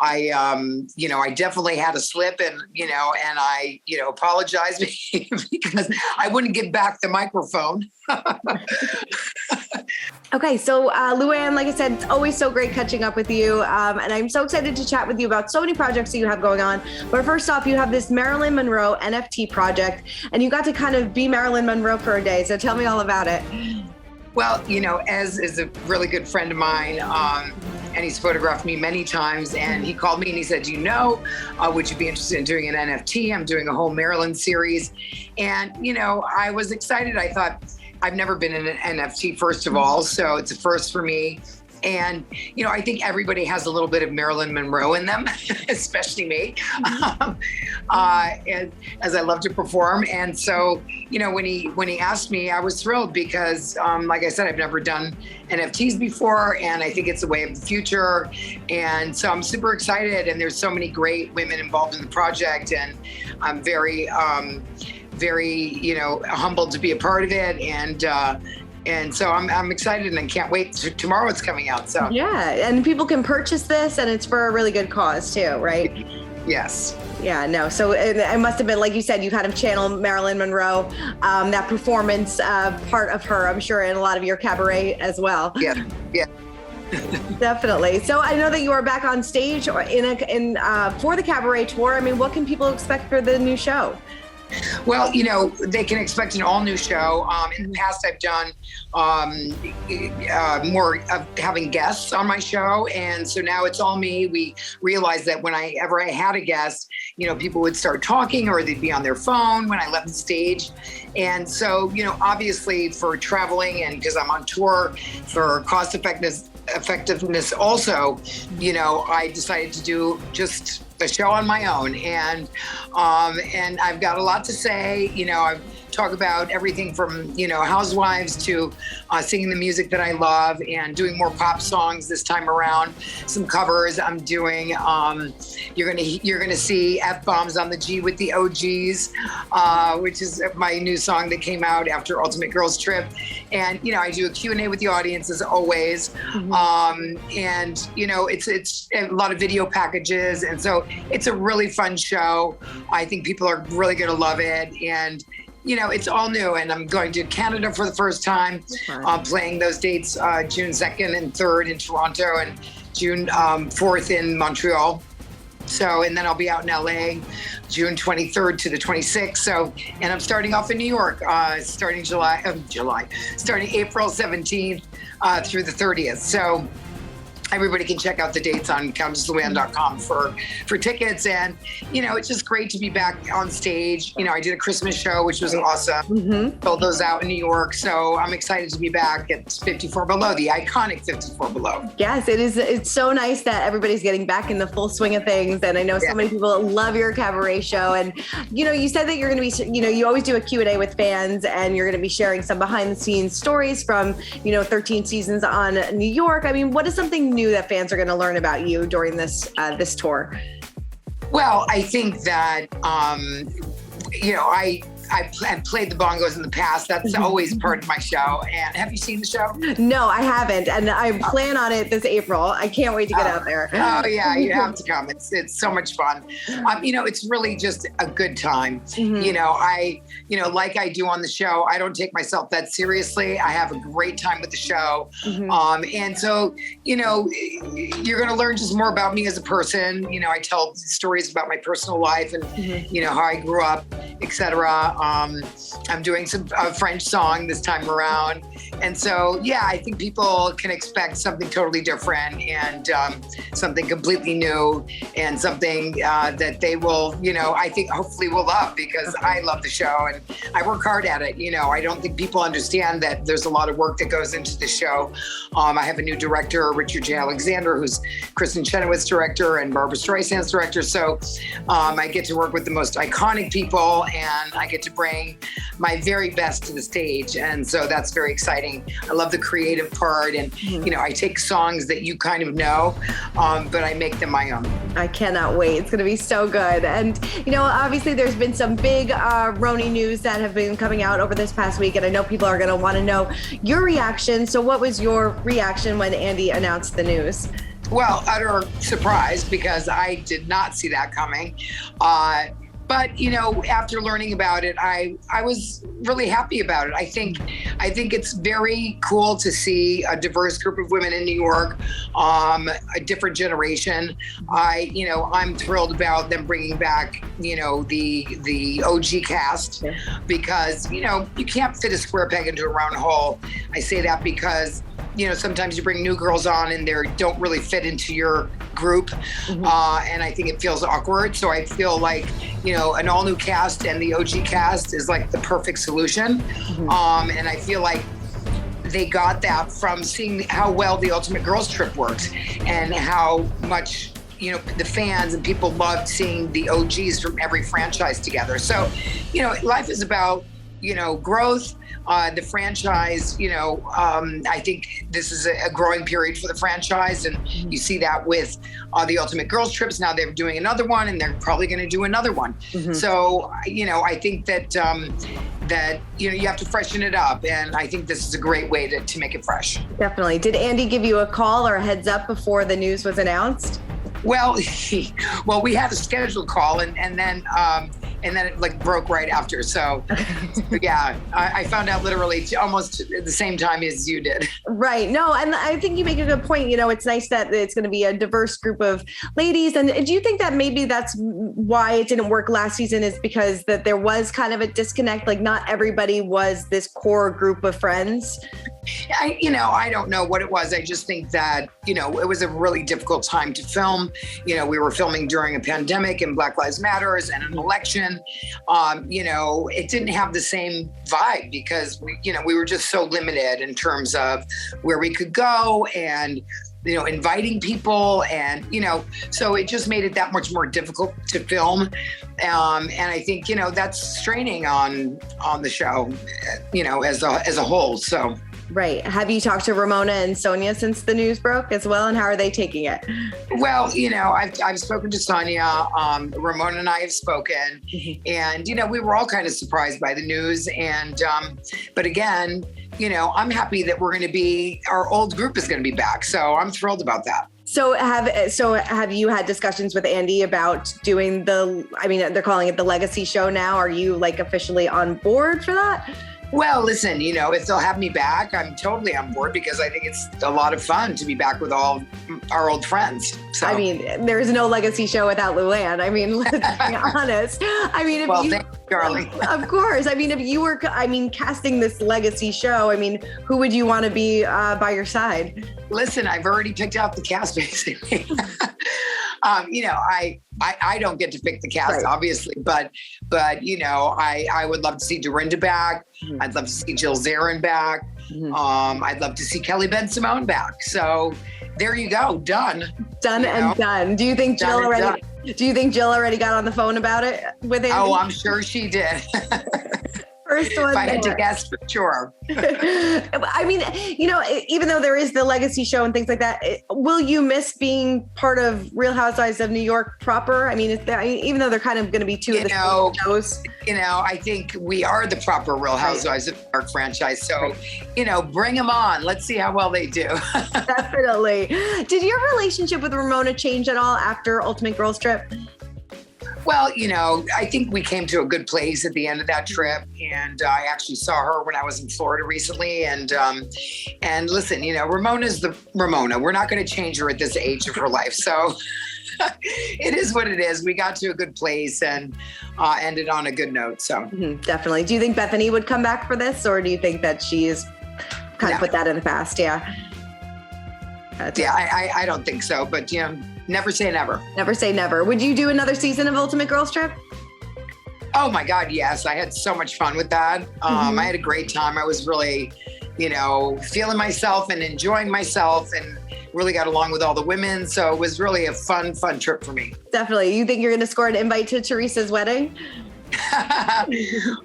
I definitely had a slip and I, apologized because I wouldn't give back the microphone. Okay, so Luann, like I said, it's always so great catching up with you, and I'm so excited to chat with you about so many projects that you have going on. But first off, you have this Marilyn Monroe NFT project, and you got to kind of be Marilyn Monroe for a day. So tell me all about it. Well, Ez is a really good friend of mine, and he's photographed me many times. And he called me and he said, would you be interested in doing an NFT? I'm doing a whole Marilyn series. And, I was excited. I thought, I've never been in an NFT, first of all, so it's a first for me. And, I think everybody has a little bit of Marilyn Monroe in them, especially me, as I love to perform. And so, when he asked me, I was thrilled because, like I said, I've never done NFTs before, and I think it's a way of the future. And so I'm super excited. And there's so many great women involved in the project, and I'm very, humbled to be a part of it. And so I'm excited and I can't wait. Tomorrow it's coming out. So yeah, and people can purchase this, and it's for a really good cause too, right? Yes. Yeah, no. So it must have been, like you said, you kind of channel Marilyn Monroe, that performance part of her, I'm sure, in a lot of your cabaret as well. Yeah. Definitely. So I know that you are back on stage for the Cabaret Tour. I mean, what can people expect for the new show? Well, they can expect an all-new show. In the past, I've done more of having guests on my show, and so now it's all me. We realized that whenever I had a guest, people would start talking or they'd be on their phone when I left the stage. And so, obviously for traveling and because I'm on tour for cost effectiveness also, I decided to do just a show on my own, and I've got a lot to say. I've talk about everything from Housewives to singing the music that I love and doing more pop songs this time around. Some covers I'm doing. You're gonna see F-Bombs on the G with the OGs, which is my new song that came out after Ultimate Girls Trip. And I do a Q&A with the audience as always. Mm-hmm. And it's a lot of video packages, and so it's a really fun show. I think people are really gonna love it, and it's all new, and I'm going to Canada for the first time, playing those dates, June 2nd and 3rd in Toronto and June 4th in Montreal. So, and then I'll be out in LA June 23rd to the 26th. So, and I'm starting off in New York, starting April 17th through the 30th. So, everybody can check out the dates on CountessLuann.com for tickets. And, it's just great to be back on stage. I did a Christmas show, which was awesome. Mm-hmm. Sold those out in New York. So I'm excited to be back at 54 Below, the iconic 54 Below. Yes, it is. It's so nice that everybody's getting back in the full swing of things. And I know so many people love your cabaret show. And, you said that you're going to be, you always do a Q&A with fans, and you're going to be sharing some behind the scenes stories from, 13 seasons on New York. I mean, what is something new that fans are going to learn about you during this tour? Well, I think that, I've played the bongos in the past. That's always part of my show. And have you seen the show? No, I haven't. And I plan on it this April. I can't wait to get out there. Oh yeah, you have to come. It's so much fun. It's really just a good time. Mm-hmm. Like I do on the show, I don't take myself that seriously. I have a great time with the show. Mm-hmm. And so, you're going to learn just more about me as a person. I tell stories about my personal life and, how I grew up, etc. I'm doing some French song this time around. And so, I think people can expect something totally different and something completely new and something that they will, I think hopefully will love, because I love the show and I work hard at it. I don't think people understand that there's a lot of work that goes into the show. I have a new director, Richard J. Alexander, who's Kristen Chenoweth's director and Barbara Streisand's director. So I get to work with the most iconic people, and I get to bring my very best to the stage. And so that's very exciting. I love the creative part. And, I take songs that you kind of know, but I make them my own. I cannot wait. It's going to be so good. And, obviously there's been some big RHONY news that have been coming out over this past week. And I know people are going to want to know your reaction. So what was your reaction when Andy announced the news? Well, utter surprise because I did not see that coming. But after learning about it, I was really happy about it. I think it's very cool to see a diverse group of women in New York, a different generation. I'm thrilled about them bringing back, the OG cast, because you can't fit a square peg into a round hole. I say that because sometimes you bring new girls on and they don't really fit into your group. And I think it feels awkward. So I feel like, an all new cast and the OG cast is like the perfect solution. And I feel like they got that from seeing how well the Ultimate Girls Trip worked and how much, the fans and people loved seeing the OGs from every franchise together. So, life is about, growth. The franchise, I think this is a growing period for the franchise. And you see that with the Ultimate Girls Trips. Now they're doing another one and they're probably going to do another one. So, I think that you have to freshen it up. And I think this is a great way to make it fresh. Definitely. Did Andy give you a call or a heads up before the news was announced? Well, we had a scheduled call and then it broke right after. So yeah, I found out literally almost at the same time as you did. Right. No, and I think you make a good point. It's nice that it's going to be a diverse group of ladies. And do you think that maybe that's why it didn't work last season, is because that there was kind of a disconnect? Like not everybody was this core group of friends. I don't know what it was. I just think that, it was a really difficult time to film. We were filming during a pandemic and Black Lives Matters and an election. It didn't have the same vibe because we were just so limited in terms of where we could go and, inviting people and, so it just made it that much more difficult to film. And I think, that's straining on the show, as a whole. So. Right. Have you talked to Ramona and Sonia since the news broke as well? And how are they taking it? Well, I've spoken to Sonia. Ramona and I have spoken. And, we were all kind of surprised by the news. And, but again, I'm happy that our old group is going to be back. So I'm thrilled about that. So have you had discussions with Andy about doing they're calling it the Legacy Show now. Are you officially on board for that? Well, listen, if they'll have me back, I'm totally on board because I think it's a lot of fun to be back with all our old friends. So. There's no Legacy Show without Luann. Let's be honest. Thank you, darling. Of course. If you were, casting this Legacy Show, who would you want to be by your side? Listen, I've already picked out the cast, basically. I don't get to pick the cast, right, obviously, but I would love to see Dorinda back. I'd love to see Jill Zarin back. I'd love to see Kelly Ben Simone back. So there you go. Done. Done. Do you think Jill already got on the phone about it with Andy? Oh, I'm sure she did. First one. If I had to guess, for sure. Even though there is the Legacy Show and things like that, will you miss being part of Real Housewives of New York proper? Even though they're kind of going to be two of the same shows. I think we are the proper Real Housewives of New York franchise. So, bring them on. Let's see how well they do. Definitely. Did your relationship with Ramona change at all after Ultimate Girls Trip? Well, I think we came to a good place at the end of that trip, and I actually saw her when I was in Florida recently. And listen, Ramona's the Ramona. We're not going to change her at this age of her life. So it is what it is. We got to a good place and ended on a good note. So definitely. Do you think Bethany would come back for this, or do you think that she's kind of put that in the past? Yeah. I don't think so, but never say never. Never say never. Would you do another season of Ultimate Girls Trip? Oh my God, yes. I had so much fun with that. I had a great time. I was really, feeling myself and enjoying myself and really got along with all the women. So it was really a fun trip for me. Definitely. You think you're going to score an invite to Teresa's wedding?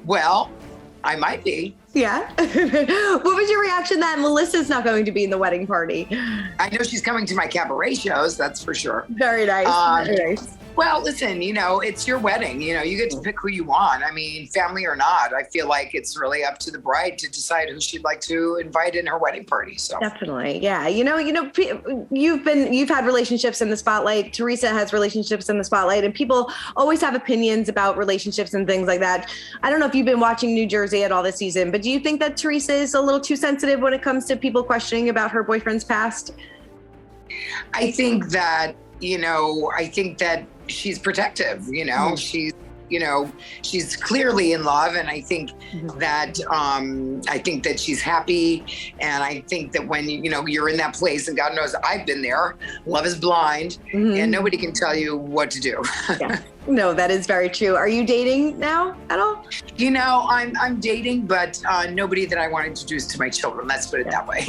Well, I might be. Yeah. What was your reaction that Melissa's not going to be in the wedding party? I know she's coming to my cabaret shows, that's for sure. Very nice. Very nice. Well, listen, it's your wedding. You get to pick who you want. I mean, family or not. I feel like it's really up to the bride to decide who she'd like to invite in her wedding party. So definitely, yeah. You've had relationships in the spotlight. Teresa has relationships in the spotlight, and people always have opinions about relationships and things like that. I don't know if you've been watching New Jersey at all this season, but do you think that Teresa is a little too sensitive when it comes to people questioning about her boyfriend's past? I think that she's protective, she's clearly in love. And I think that she's happy. And I think that when, you're in that place, and God knows I've been there, love is blind, and nobody can tell you what to do. Yeah. No, that is very true. Are you dating now at all? I'm dating, but nobody that I want to introduce to my children. Let's put it that way.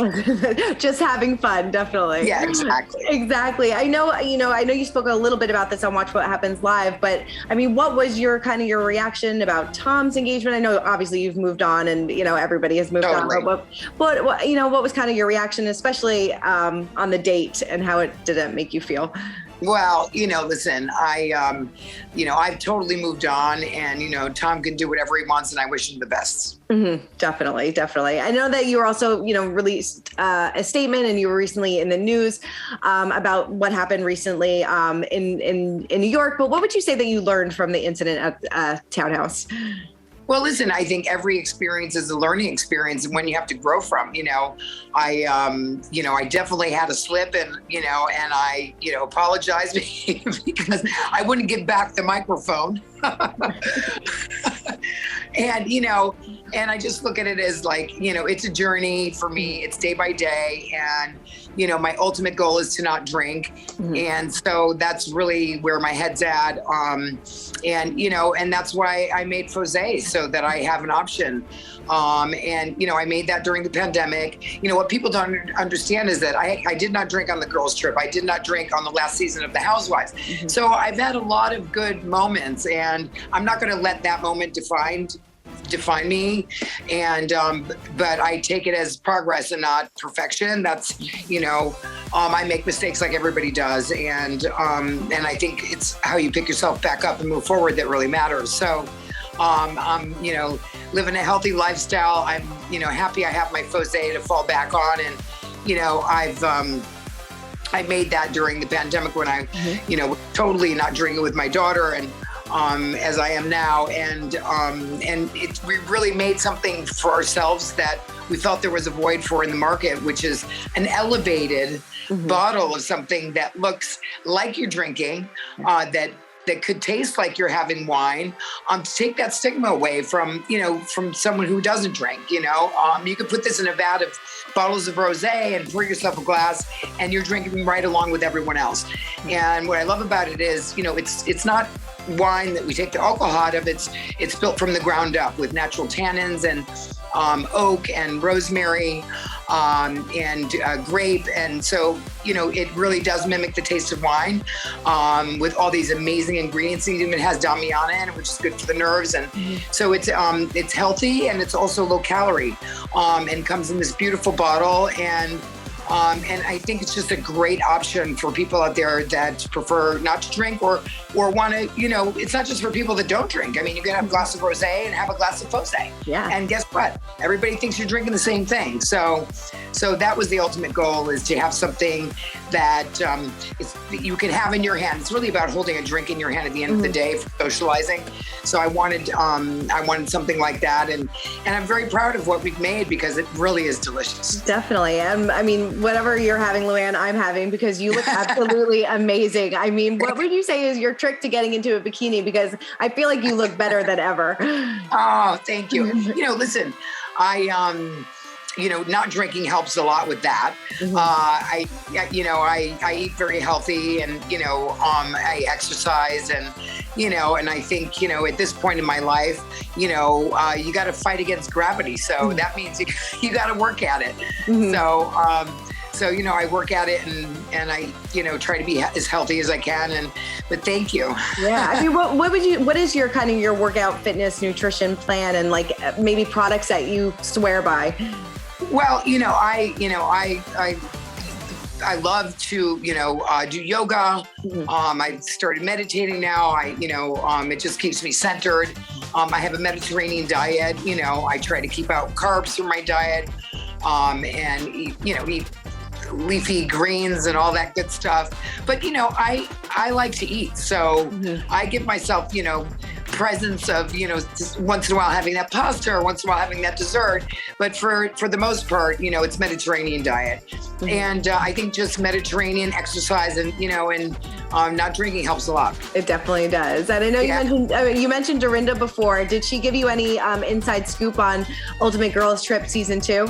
Just having fun, definitely. Yeah, exactly. Exactly. I know you spoke a little bit about this on Watch What Happens Live, but I mean, what was your reaction about Tom's engagement? I know obviously you've moved on, and everybody has moved on. But what was kind of your reaction, especially on the date, and how did it make you feel? Well, listen, I've totally moved on, and, Tom can do whatever he wants, and I wish him the best. Mm-hmm. Definitely. Definitely. I know that you were also, released a statement, and you were recently in the news about what happened recently in New York. But what would you say that you learned from the incident at Townhouse? Well, listen, I think every experience is a learning experience, and when you have to grow from. I definitely had a slip, and I apologized because I wouldn't give back the microphone. And I just look at it as it's a journey for me. It's day by day. And, my ultimate goal is to not drink. Mm-hmm. And so that's really where my head's at. And that's why I made Fosé, so that I have an option. I made that during the pandemic. What people don't understand is that I did not drink on the girls' trip. I did not drink on the last season of the Housewives. Mm-hmm. So I've had a lot of good moments, and I'm not going to let that moment define me. And but I take it as progress and not perfection. That's I make mistakes like everybody does, and I think it's how you pick yourself back up and move forward that really matters. So I'm living a healthy lifestyle. I'm happy I have my Fosé to fall back on, and I made that during the pandemic when I totally not drinking with my daughter, and as I am now, and we really made something for ourselves that we felt there was a void for in the market, which is an elevated bottle of something that looks like you're drinking, that could taste like you're having wine, to take that stigma away from someone who doesn't drink. You could put this in a vat of bottles of rosé and pour yourself a glass, and you're drinking right along with everyone else. And what I love about it is, it's not wine that we take the alcohol out of. It's built from the ground up with natural tannins and oak and rosemary and grape. And so, it really does mimic the taste of wine with all these amazing ingredients. It even has Damiana in it, which is good for the nerves. And so it's healthy, and it's also low calorie, and comes in this beautiful bottle. And I think it's just a great option for people out there that prefer not to drink or want to, it's not just for people that don't drink. I mean, you can have a glass of rosé and have a glass of Fosé. Yeah. And guess what? Everybody thinks you're drinking the same thing. So that was the ultimate goal, is to have something that you can have in your hand. It's really about holding a drink in your hand at the end of the day for socializing. So I wanted something like that. And I'm very proud of what we've made, because it really is delicious. Definitely. I mean, whatever you're having, Luann, I'm having, because you look absolutely amazing. I mean, what would you say is your trick to getting into a bikini? Because I feel like you look better than ever. Oh, thank you. Listen, not drinking helps a lot with that. I eat very healthy, and, I exercise, and, and I think, at this point in my life, you got to fight against gravity. So that means you got to work at it. So, I work at it, and I, try to be as healthy as I can. But thank you. Yeah. I mean, what is your kind of your workout, fitness, nutrition plan, and maybe products that you swear by? Well, I love to, do yoga. I started meditating now. It just keeps me centered. I have a Mediterranean diet. I try to keep out carbs from my diet, and eat leafy greens and all that good stuff. But, I like to eat. So I give myself, presence of, just once in a while having that pasta or once in a while having that dessert. But for the most part, it's Mediterranean diet. And I think just Mediterranean exercise and, not drinking helps a lot. It definitely does. And I know you mentioned Dorinda before. Did she give you any inside scoop on Ultimate Girls Trip Season 2?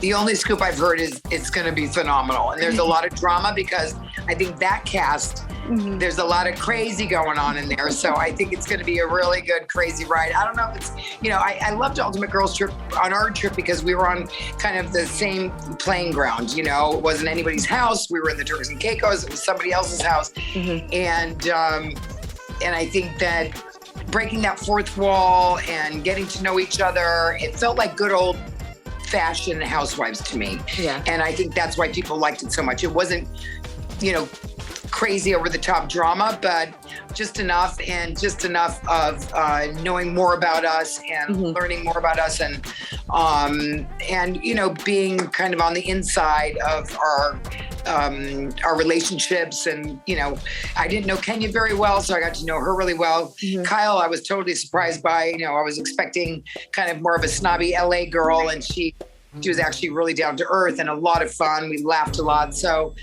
The only scoop I've heard is it's going to be phenomenal. And there's a lot of drama because I think that cast, there's a lot of crazy going on in there. So I think it's going to be a really good, crazy ride. I don't know if it's, I loved Ultimate Girls Trip on our trip because we were on kind of the same playing ground. It wasn't anybody's house. We were in the Turks and Caicos. It was somebody else's house. And I think that breaking that fourth wall and getting to know each other, it felt like good old fashion Housewives to me. Yeah. And I think that's why people liked it so much. It wasn't, crazy over the top drama, but just enough of knowing more about us and learning more about us and being kind of on the inside of our relationships. And, I didn't know Kenya very well, so I got to know her really well. Kyle, I was totally surprised by, I was expecting kind of more of a snobby LA girl, and she was actually really down to earth and a lot of fun. We laughed a lot. So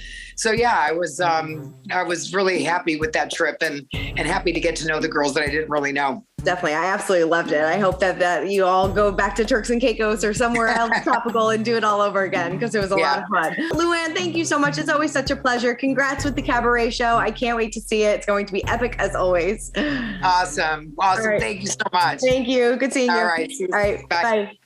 yeah, I was really happy with that trip and happy to get to know the girls that I didn't really know. Definitely. I absolutely loved it. I hope that you all go back to Turks and Caicos or somewhere else tropical and do it all over again because it was a lot of fun. Luann, thank you so much. It's always such a pleasure. Congrats with the Cabaret show. I can't wait to see it. It's going to be epic as always. Awesome. Right. Thank you so much. Thank you. Good seeing you. All right. All right. Bye.